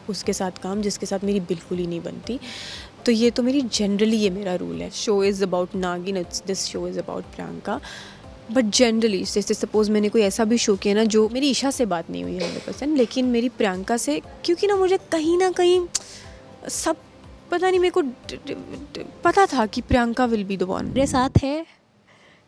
उसके साथ काम जिसके साथ मेरी बिल्कुल ही नहीं बनती। तो ये तो मेरी जनरली ये मेरा रूल है। शो इज़ अबाउट नागिन, it's this show is about Priyanka. But generally जैसे सपोज़ मैंने कोई ऐसा भी शो किया ना जो मेरी ईशा से बात नहीं हुई 100%, लेकिन मेरी प्रियंका से, क्योंकि ना मुझे कहीं ना कहीं सब पता नहीं, मेरे को पता था कि Priyanka will be the one. मेरे साथ है,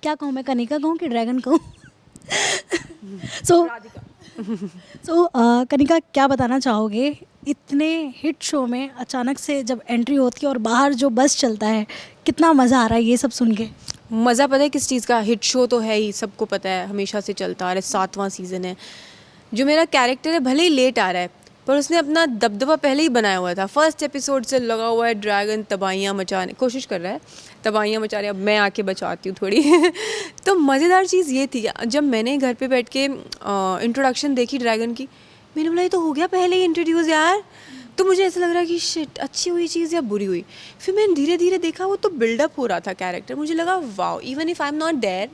क्या कहूँ मैं, कनिका कहूँ कि ड्रैगन कहूँ? सो कनिका, क्या बताना चाहोगे इतने हिट शो में अचानक से जब एंट्री होती है और बाहर जो बस चलता है, कितना मज़ा आ रहा है ये सब सुन के? मज़ा पता है किस चीज़ का? हिट शो तो है ही, सबको पता है, हमेशा से चलता आ रहा है, 7वां सीज़न है। जो मेरा कैरेक्टर है भले ही लेट आ रहा है, पर उसने अपना दबदबा पहले ही बनाया हुआ था। फर्स्ट एपिसोड से लगा हुआ है, ड्रैगन तबाहियाँ मचाने कोशिश कर रहा है, तबाहियाँ मचा रहे, अब मैं आके बचाती हूँ थोड़ी। तो मज़ेदार चीज़ ये थी, जब मैंने घर पे बैठ के इंट्रोडक्शन देखी ड्रैगन की, मैंने बोला ये तो हो गया पहले ही इंट्रोड्यूस यार। तो मुझे ऐसा लग रहा है कि शिट, अच्छी हुई चीज़ या बुरी हुई। फिर मैंने धीरे धीरे देखा, वो तो बिल्डअप हो रहा था कैरेक्टर, मुझे लगा wow, even if I am not there,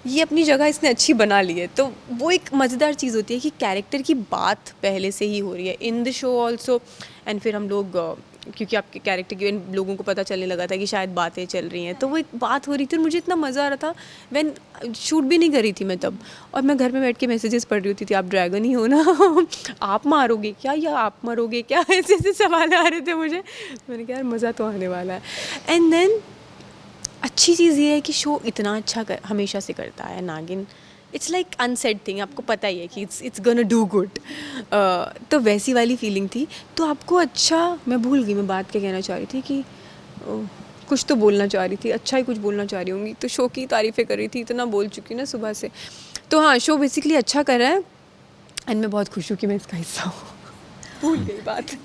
ये अपनी जगह इसने अच्छी बना ली है। तो वो एक मज़ेदार चीज़ होती है कि कैरेक्टर की बात पहले से ही हो रही है in the show also. And फिर हम लोग क्योंकि आपके कैरेक्टर की लोगों को पता चलने लगा था कि शायद बातें चल रही हैं, तो वो एक बात हो रही थी और मुझे इतना मज़ा आ रहा था। वैन शूट भी नहीं करी थी मैं तब, और मैं घर में बैठ के मैसेजेस पढ़ रही होती थी, आप ड्रैगन ही हो ना? आप मारोगे क्या या आप मरोगे क्या? ऐसे ऐसे सवाल आ रहे थे मुझे। मैंने कहा यार मज़ा तो आने वाला है। एंड देन अच्छी चीज़ ये है कि शो इतना अच्छा हमेशा से करता है नागिन। इट्स लाइक अनसेड थिंग, आपको पता ही है कि इट्स गोना डू गुड। तो वैसी वाली फीलिंग थी। तो आपको अच्छा, मैं भूल गई मैं बात क्या कहना चाह रही थी कि कुछ तो बोलना चाह रही थी, अच्छा ही कुछ बोलना चाह रही होंगी। तो शो की तारीफ़ें कर रही थी, इतना बोल चुकी ना सुबह से। तो हाँ, शो बेसिकली अच्छा कर रहा है एंड मैं बहुत खुश हूँ कि मैं इसका हिस्सा हूँ। भूल गई बात।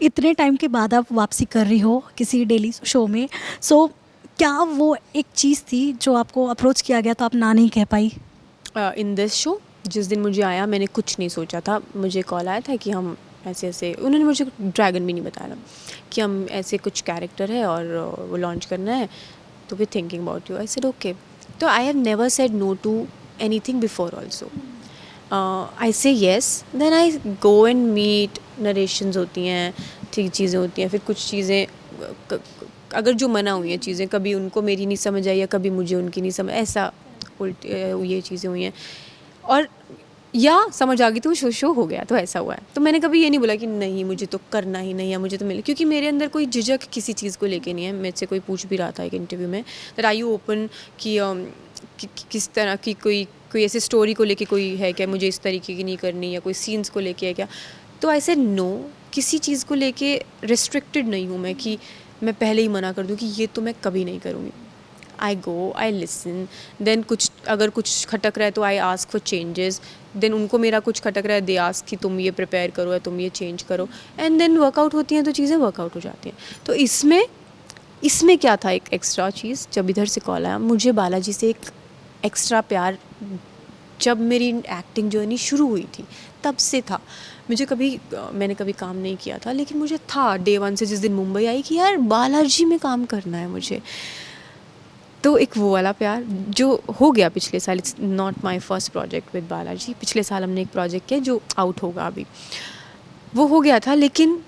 इतने टाइम के बाद आप वापसी कर रही हो किसी डेली शो में, सो क्या वो एक चीज़ थी जो आपको अप्रोच किया गया तो आप ना नहीं कह पाई? इन दिस शो जिस दिन मुझे आया, मैंने कुछ नहीं सोचा था। मुझे कॉल आया था कि हम ऐसे ऐसे, उन्होंने मुझे ड्रैगन भी नहीं बताया कि हम ऐसे कुछ कैरेक्टर है और वो लॉन्च करना है, तो we thinking about you. I said okay. तो I have never said no to anything before also. I say yes, then I go and meet, नरेशंस होती हैं, ठीक चीज़ें होती हैं, फिर कुछ चीज़ें अगर जो मना हुई हैं चीज़ें, कभी उनको मेरी नहीं समझ आई या कभी मुझे उनकी नहीं समझ, ऐसा उल्टी ये चीज़ें हुई हैं। और या समझ आ गई तो शो हो गया, तो ऐसा हुआ है। तो मैंने कभी ये नहीं बोला कि नहीं मुझे तो करना ही नहीं है, मुझे तो मिले, क्योंकि मेरे अंदर कोई झिझक किसी चीज़ को लेके नहीं है। मेरे से कोई पूछ भी रहा था एक इंटरव्यू में, दैट आर यू ओपन कि किस तरह की कोई ऐसी स्टोरी को लेके कोई है क्या, मुझे इस तरीके की नहीं करनी, या कोई सीन्स को लेके है क्या। तो ऐसे नो, किसी चीज़ को लेके रिस्ट्रिक्टेड नहीं हूँ मैं कि मैं पहले ही मना कर दूँ कि ये तो मैं कभी नहीं करूँगी। आई गो, आई लिसन, देन कुछ अगर कुछ खटक रहा है तो I ask for changes, then उनको मेरा कुछ खटक रहा है, दे आस्क कि तुम ये प्रिपेयर करो या तुम ये चेंज करो, एंड देन वर्कआउट होती हैं तो चीज़ें वर्कआउट हो जाती हैं। तो इसमें क्या था एक एक्स्ट्रा चीज़, जब इधर से कॉल आया, मुझे बालाजी से एक एक्स्ट्रा प्यार जब मेरी एक्टिंग जर्नी शुरू हुई थी तब से था। मुझे मैंने कभी काम नहीं किया था, लेकिन मुझे था डे 1 से, जिस दिन मुंबई आई, कि यार बालाजी में काम करना है मुझे। तो एक वो वाला प्यार जो हो गया पिछले साल, it's not my first project with Balaji. पिछले साल हमने एक प्रोजेक्ट किया जो आउट होगा अभी, वो हो गया था। लेकिन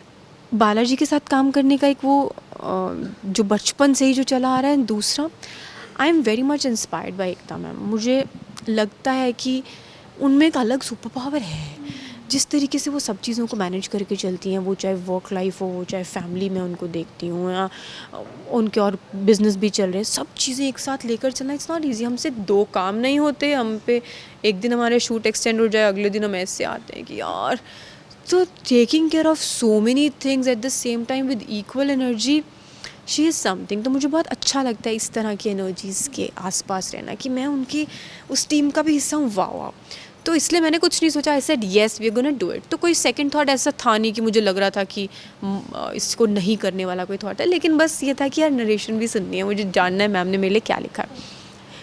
बालाजी के साथ काम करने का एक वो जो बचपन से ही जो चला आ रहा है। दूसरा, I am very much inspired by Ekta ma'am. मुझे लगता है कि उनमें एक अलग सुपर पावर है, जिस तरीके से वो सब चीज़ों को मैनेज करके चलती हैं, वो चाहे वर्क लाइफ हो, चाहे फैमिली में उनको देखती हूँ, या उनके और बिज़नेस भी चल रहे हैं, सब चीज़ें एक साथ लेकर चलना इट्स नॉट ईजी। हमसे 2 काम नहीं होते, हम पे एक दिन हमारे शूट एक्सटेंड हो जाए, अगले दिन हम ऐसे आते हैं कि यार, तो taking care of so many things at the same time with equal energy, she is something. तो मुझे बहुत अच्छा लगता है इस तरह की एनर्जीज़ के आसपास रहना, कि मैं उनकी उस टीम का भी हिस्सा हूँ। वाह। तो इसलिए मैंने कुछ नहीं सोचा, I said yes we are gonna do it. तो कोई सेकंड थॉट ऐसा था नहीं कि मुझे लग रहा था कि इसको नहीं करने वाला कोई थॉट है, लेकिन बस ये था कि यार नरेशन भी सुननी है, मुझे जानना है मैम ने मेरे लिए क्या लिखा है।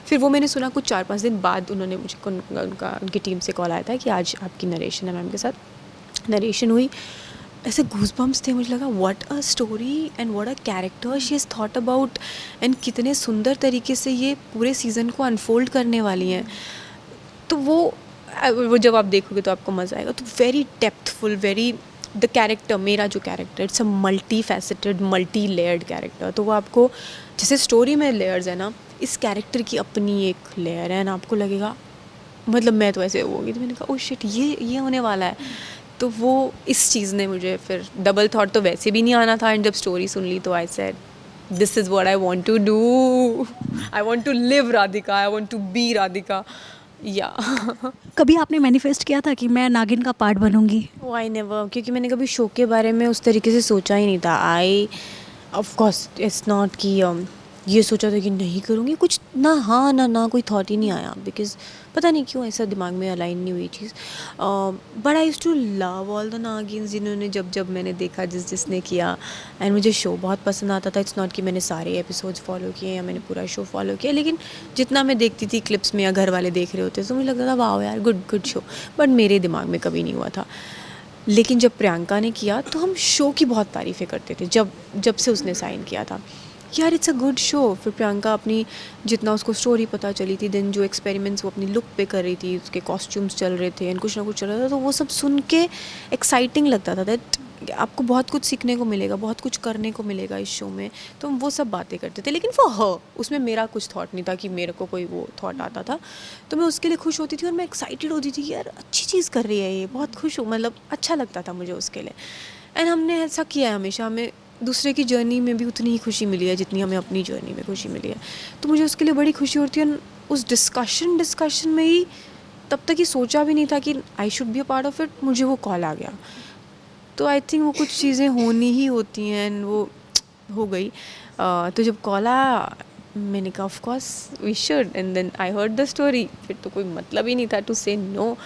फिर वो मैंने सुना कुछ 4-5 दिन बाद, उन्होंने मुझे उनकी टीम से कॉल आया था कि आज आपकी नरेशन है मैम के साथ। नरेशन हुई, ऐसे गूज़बम्प्स थे, मुझे लगा what a story and what a character she has thought about, and कितने सुंदर तरीके से ये पूरे सीज़न को अनफोल्ड करने वाली हैं। तो वो जब आप देखोगे तो आपको मज़ा आएगा। तो वेरी डेप्थफुल, वेरी द कैरेक्टर, मेरा जो character, it's a multi faceted, multi layered character. तो वो आपको जैसे स्टोरी में लेयर्स है ना, इस कैरेक्टर की अपनी एक लेयर है ना, आपको लगेगा, मतलब मैं तो ऐसे होगी, तो मैंने कहा ओ शिट, ये होने वाला है। तो वो इस चीज़ ने मुझे फिर डबल थॉट तो वैसे भी नहीं आना था, एंड जब स्टोरी सुन ली तो I said this is what I want to do, I want to live Radhika, I want to be Radhika, या कभी आपने मैनिफेस्ट किया था कि मैं नागिन का पार्ट बनूंगी? वो आई नेवर, क्योंकि मैंने कभी शो के बारे में उस तरीके से सोचा ही नहीं था। आई ऑफ कोर्स इट्स नॉट कि ये सोचा था कि नहीं करूँगी कुछ ना, हाँ ना कोई थॉट ही नहीं आया, बिकॉज पता नहीं क्यों ऐसा दिमाग में अलाइन नहीं हुई चीज़। But I used to love all the नागिन्स, जिन्होंने जब मैंने देखा, जिसने किया, एंड मुझे शो बहुत पसंद आता था। इट्स नॉट कि मैंने सारे एपिसोड्स फॉलो किए या मैंने पूरा शो फॉलो किया, लेकिन जितना मैं देखती थी क्लिप्स में या घर वाले देख रहे होते तो मुझे लगता था वाह यार गुड शो, बट मेरे दिमाग में कभी नहीं हुआ था। लेकिन जब प्रियंका ने किया तो हम शो की बहुत तारीफ़ें करते थे, जब से उसने साइन किया था, यार इट्स अ गुड शो। फिर प्रियंका अपनी जितना उसको स्टोरी पता चली थी, देन जो एक्सपेरिमेंट्स वो अपनी लुक पे कर रही थी, उसके कॉस्ट्यूम्स चल रहे थे एंड कुछ ना कुछ चल रहा था, तो वो सब सुन के एक्साइटिंग लगता था दैट आपको बहुत कुछ सीखने को मिलेगा, बहुत कुछ करने को मिलेगा इस शो में। तो हम वो सब बातें करते थे, लेकिन फॉर हर उसमें मेरा कुछ थॉट नहीं था कि मेरे को कोई वो थॉट आता था। तो मैं उसके लिए खुश होती थी और मैं एक्साइटेड होती थी कि यार अच्छी चीज़ कर रही है ये, बहुत खुश हूँ, मतलब अच्छा लगता था मुझे उसके लिए। एंड हमने ऐसा किया है हमेशा, हमें दूसरे की जर्नी में भी उतनी ही खुशी मिली है जितनी हमें अपनी जर्नी में खुशी मिली है। तो मुझे उसके लिए बड़ी खुशी होती है। उस डिस्कशन में ही तब तक ही सोचा भी नहीं था कि I should be a part of it, मुझे वो कॉल आ गया। तो आई थिंक वो कुछ चीज़ें होनी ही होती हैं एंड वो हो गई। तो जब कॉल आया मैंने कहा of course we should, and then I heard the story. फिर तो कोई मतलब ही नहीं था टू से नो,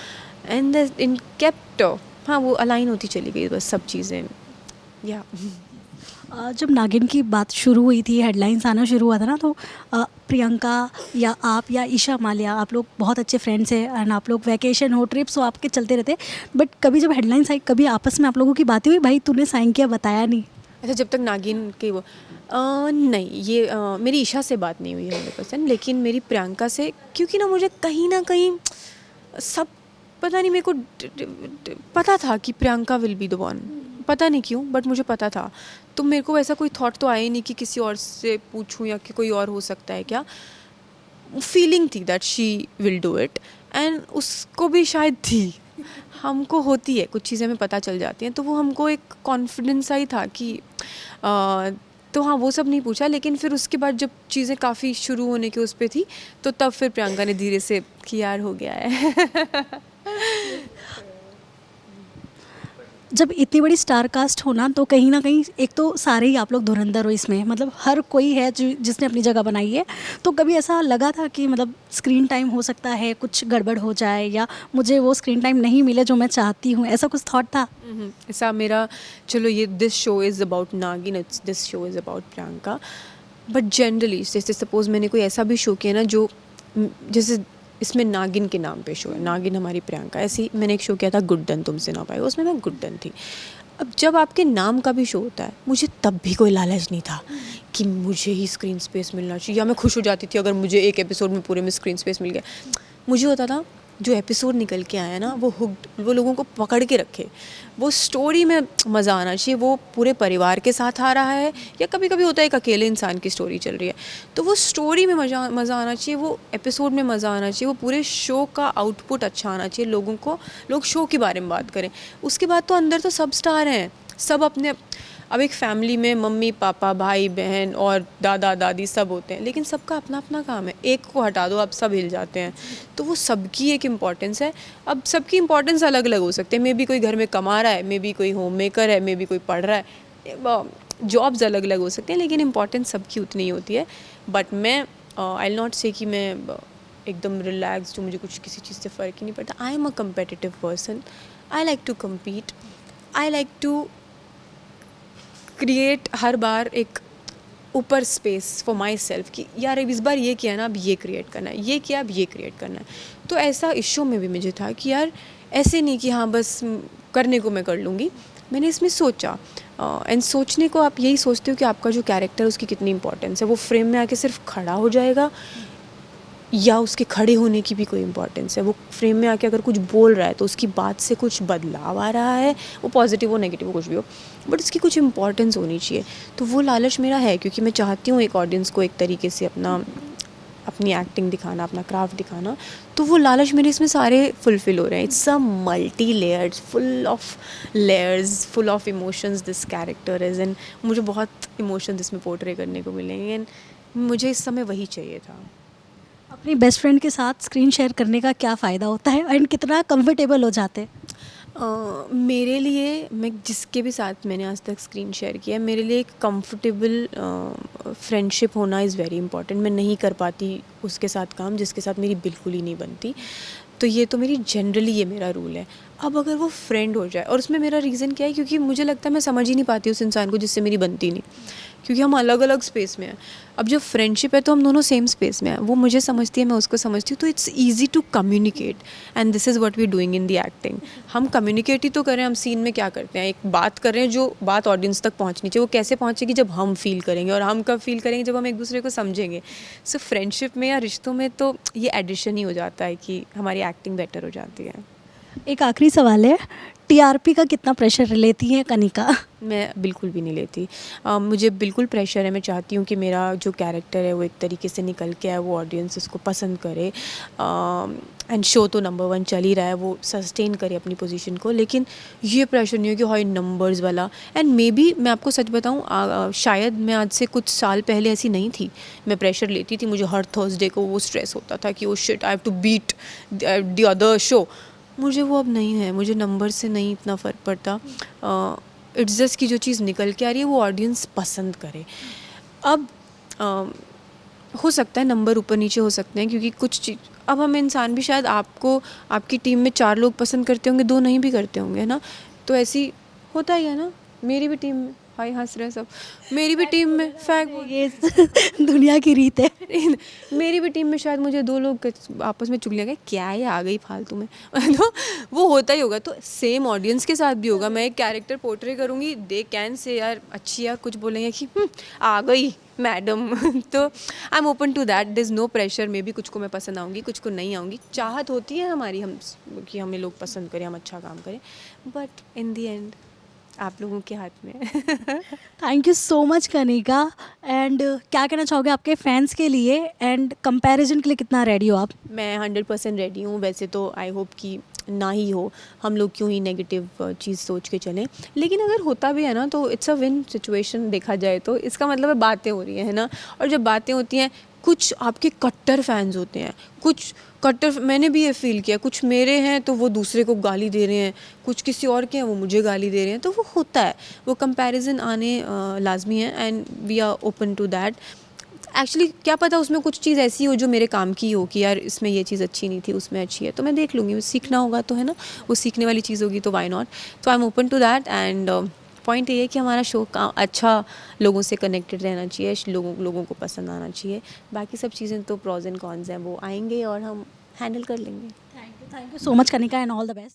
एंड इन केप्ट, हाँ वो अलाइन होती चली गई बस सब चीज़ें, या जब नागिन की बात शुरू हुई थी, हेडलाइंस आना शुरू हुआ था ना, तो प्रियंका या आप या ईशा मालिया, आप लोग बहुत अच्छे फ्रेंड्स हैं एंड आप लोग वैकेशन हो, ट्रिप्स हो, आपके चलते रहते। बट कभी जब हेडलाइंस आई, कभी आपस में आप लोगों की बातें हुई, भाई तूने साइन किया बताया नहीं? अच्छा, जब तक नागिन के वो नहीं, ये मेरी ईशा से बात नहीं हुई 100%, लेकिन मेरी प्रियंका से, क्योंकि ना कहीं सब पता नहीं, मेरे को पता था कि Priyanka will be the one, पता नहीं क्यों बट मुझे पता था। तो मेरे को ऐसा कोई थॉट तो आया ही नहीं कि किसी और से पूछूं या कि कोई और हो सकता है क्या। फीलिंग थी that she will do it, and उसको भी शायद थी, हमको होती है कुछ चीज़ें हमें पता चल जाती हैं, तो वो हमको एक कॉन्फिडेंस ही था कि तो हाँ वो सब नहीं पूछा। लेकिन फिर उसके बाद जब चीज़ें काफ़ी शुरू होने के उस पर थी, तो तब फिर प्रियंका ने धीरे से कि यार हो गया है। जब इतनी बड़ी स्टार कास्ट हो ना, तो कहीं ना कहीं एक तो सारे ही आप लोग धुरंधर हो इसमें, मतलब हर कोई है जिसने अपनी जगह बनाई है। तो कभी ऐसा लगा था कि मतलब स्क्रीन टाइम हो सकता है कुछ गड़बड़ हो जाए, या मुझे वो स्क्रीन टाइम नहीं मिले जो मैं चाहती हूँ, ऐसा कुछ थॉट था? ऐसा मेरा, चलो ये दिस शो इज़ अबाउट नागिन, this show is about Priyanka, but generally जैसे सपोज़ मैंने कोई ऐसा भी शो किया ना जो जैसे इसमें नागिन के नाम पे शो है, नागिन हमारी प्रियंका, ऐसे ही मैंने एक शो किया था गुड्डन तुमसे ना पाएगा, उसमें मैं गुड्डन थी। अब जब आपके नाम का भी शो होता है, मुझे तब भी कोई लालच नहीं था कि मुझे ही स्क्रीन स्पेस मिलना चाहिए, या मैं खुश हो जाती थी अगर मुझे एक एपिसोड में पूरे में स्क्रीन स्पेस मिल गया। मुझे होता था जो एपिसोड निकल के आया ना, वो हुक्ड, वो लोगों को पकड़ के रखे, वो स्टोरी में मज़ा आना चाहिए, वो पूरे परिवार के साथ आ रहा है या कभी कभी होता है एक अकेले इंसान की स्टोरी चल रही है, तो वो स्टोरी में मज़ा आना चाहिए, वो एपिसोड में मज़ा आना चाहिए, वो पूरे शो का आउटपुट अच्छा आना चाहिए, लोग शो के बारे में बात करें। उसके बाद तो अंदर तो सब स्टार हैं, सब अपने, अब एक फैमिली में मम्मी पापा भाई बहन और दादा दादी सब होते हैं, लेकिन सबका अपना अपना काम है, एक को हटा दो आप सब हिल जाते हैं। तो वो सबकी एक इम्पॉर्टेंस है। अब सबकी इम्पॉर्टेंस अलग अलग हो सकते हैं, मे बी कोई घर में कमा रहा है, मे बी कोई होम मेकर है, मे बी कोई पढ़ रहा है, जॉब्स अलग अलग हो सकते हैं, लेकिन इम्पॉर्टेंस सबकी उतनी ही होती है। बट मैं आई विल नॉट से कि मैं एकदम रिलैक्स, जो मुझे कुछ किसी चीज़ से फ़र्क ही नहीं पड़ता। I am a competitive person, I like to compete, I like to create हर बार एक ऊपर स्पेस फॉर माई सेल्फ कि यार इस बार ये किया ना, अब ये क्रिएट करना है, ये किया अब ये क्रिएट करना है। तो ऐसा इस शो में भी मुझे था कि यार ऐसे नहीं कि हाँ बस करने को मैं कर लूँगी, मैंने इसमें सोचा। एंड सोचने को आप यही सोचते हो कि आपका जो कैरेक्टर उसकी कितनी इंपॉर्टेंस है, वो फ्रेम में आके सिर्फ खड़ा हो जाएगा या उसके खड़े होने की भी कोई इम्पोर्टेंस है। वो फ्रेम में आके अगर कुछ बोल रहा है तो उसकी बात से कुछ बदलाव आ रहा है, वो पॉजिटिव हो नेगेटिव हो कुछ भी हो, बट उसकी कुछ इम्पोर्टेंस होनी चाहिए। तो वो लालच मेरा है, क्योंकि मैं चाहती हूँ एक ऑडियंस को एक तरीके से अपनी एक्टिंग दिखाना, अपना क्राफ्ट दिखाना। तो वो लालच मेरे इसमें सारे फुलफ़िल हो रहे हैं। It's a multi layered, full of layers, full of emotions this character is, and मुझे बहुत इमोशंस इसमें पोर्ट्रे करने को मिलेंगे, एंड मुझे इस समय वही चाहिए था। अपनी बेस्ट फ्रेंड के साथ स्क्रीन शेयर करने का क्या फ़ायदा होता है एंड कितना कंफर्टेबल हो जाते हैं? मेरे लिए, मैं जिसके भी साथ मैंने आज तक स्क्रीन शेयर किया है, मेरे लिए एक कंफर्टेबल फ्रेंडशिप होना इज़ वेरी इंपॉर्टेंट। मैं नहीं कर पाती उसके साथ काम जिसके साथ मेरी बिल्कुल ही नहीं बनती। तो ये तो मेरी जनरली ये मेरा रूल है। अब अगर वो फ्रेंड हो जाए, और उसमें मेरा रीज़न क्या है, क्योंकि मुझे लगता है मैं समझ ही नहीं पाती उस इंसान को जिससे मेरी बनती नहीं, क्योंकि हम अलग अलग स्पेस में हैं। अब जब फ्रेंडशिप है तो हम दोनों सेम स्पेस में हैं, वो मुझे समझती है, मैं उसको समझती हूँ, तो it's easy to communicate, and this is what we doing in the acting. हम कम्युनिकेट ही तो कर रहे हैं, हम सीन में क्या करते हैं, एक बात कर रहे हैं जो बात ऑडियंस तक पहुँचनी चाहिए। वो कैसे पहुँचेगी, जब हम फील करेंगे, और हम कब फील करेंगे, जब हम एक दूसरे को समझेंगे। सो फ्रेंडशिप में या रिश्तों में तो ये एडिशन ही हो जाता है कि हमारी एक्टिंग बेटर हो जाती है। एक आखिरी सवाल है, टीआरपी का कितना प्रेशर लेती है कनिका? मैं बिल्कुल भी नहीं लेती। मुझे बिल्कुल प्रेशर है। मैं चाहती हूँ कि मेरा जो कैरेक्टर है वो एक तरीके से निकल के आए, वो ऑडियंस उसको पसंद करे, एंड शो तो नंबर 1 चल ही रहा है, वो सस्टेन करे अपनी पोजीशन को। लेकिन ये प्रेशर नहीं हो कि हाई नंबर्स वाला। एंड मे बी मैं आपको सच बताऊँ, शायद मैं आज से कुछ साल पहले ऐसी नहीं थी। मैं प्रेशर लेती थी, मुझे हर थर्सडे को वो स्ट्रेस होता था कि oh shit, I have to beat the other show. मुझे वो अब नहीं है, मुझे नंबर से नहीं इतना फ़र्क पड़ता। इट्स जस्ट कि जो चीज़ निकल के आ रही है वो ऑडियंस पसंद करे। अब हो सकता है नंबर ऊपर नीचे हो सकते हैं, क्योंकि कुछ चीज़, अब हम इंसान भी, शायद आपको आपकी टीम में 4 लोग पसंद करते होंगे, 2 नहीं भी करते होंगे, है ना। तो ऐसी होता ही है ना। मेरी भी टीम में, हाय हंस रहे सब, मेरी भी टीम में फैक ये दुनिया की रीत है। मेरी भी टीम में शायद मुझे 2 लोग आपस में चुगलियाँ गए, क्या ये आ गई फालतू में तो वो होता ही होगा। तो सेम ऑडियंस के साथ भी होगा। मैं एक कैरेक्टर पोर्ट्रे करूँगी, दे कैन से यार अच्छी, या कुछ बोलेंगे कि आ गई मैडम तो I am open to that, this no pressure. Maybe कुछ को मैं पसंद आऊँगी, कुछ को नहीं आऊँगी। चाहत होती है हमारी, हम कि हमें लोग पसंद करें, हम अच्छा काम करें, बट इन दी एंड आप लोगों के हाथ में है। Thank you so much Kanika. And क्या कहना चाहोगे आपके फैंस के लिए एंड कंपैरिजन के लिए कितना रेडी हो आप? मैं 100% रेडी हूँ। वैसे तो आई होप कि ना ही हो, हम लोग क्यों ही नेगेटिव चीज़ सोच के चलें। लेकिन अगर होता भी है ना, तो इट्स अ विन सिचुएशन देखा जाए तो। इसका मतलब है बातें हो रही हैं, है ना। और जब बातें होती हैं, कुछ आपके कट्टर फैंस होते हैं, कुछ कट्टर, मैंने भी ये फील किया, कुछ मेरे हैं तो वो दूसरे को गाली दे रहे हैं, कुछ किसी और के हैं वो मुझे गाली दे रहे हैं। तो वो होता है, वो कंपैरिजन आने लाजमी है, and we are open to that. Actually क्या पता उसमें कुछ चीज़ ऐसी हो जो मेरे काम की हो, कि यार इसमें ये चीज़ अच्छी नहीं थी, उसमें अच्छी है, तो मैं देख लूँगी। सीखना होगा तो, है ना, वो सीखने वाली चीज़ होगी तो व्हाई नॉट। तो I am open to that, and point ये है कि हमारा शो का अच्छा लोगों से कनेक्टेड रहना चाहिए, लोगों को पसंद आना चाहिए। बाकी सब चीज़ें तो प्रॉज एंड कॉन्स हैं, वो आएंगे और हम हैंडल कर लेंगे। Thank you so much Kanika and all the best.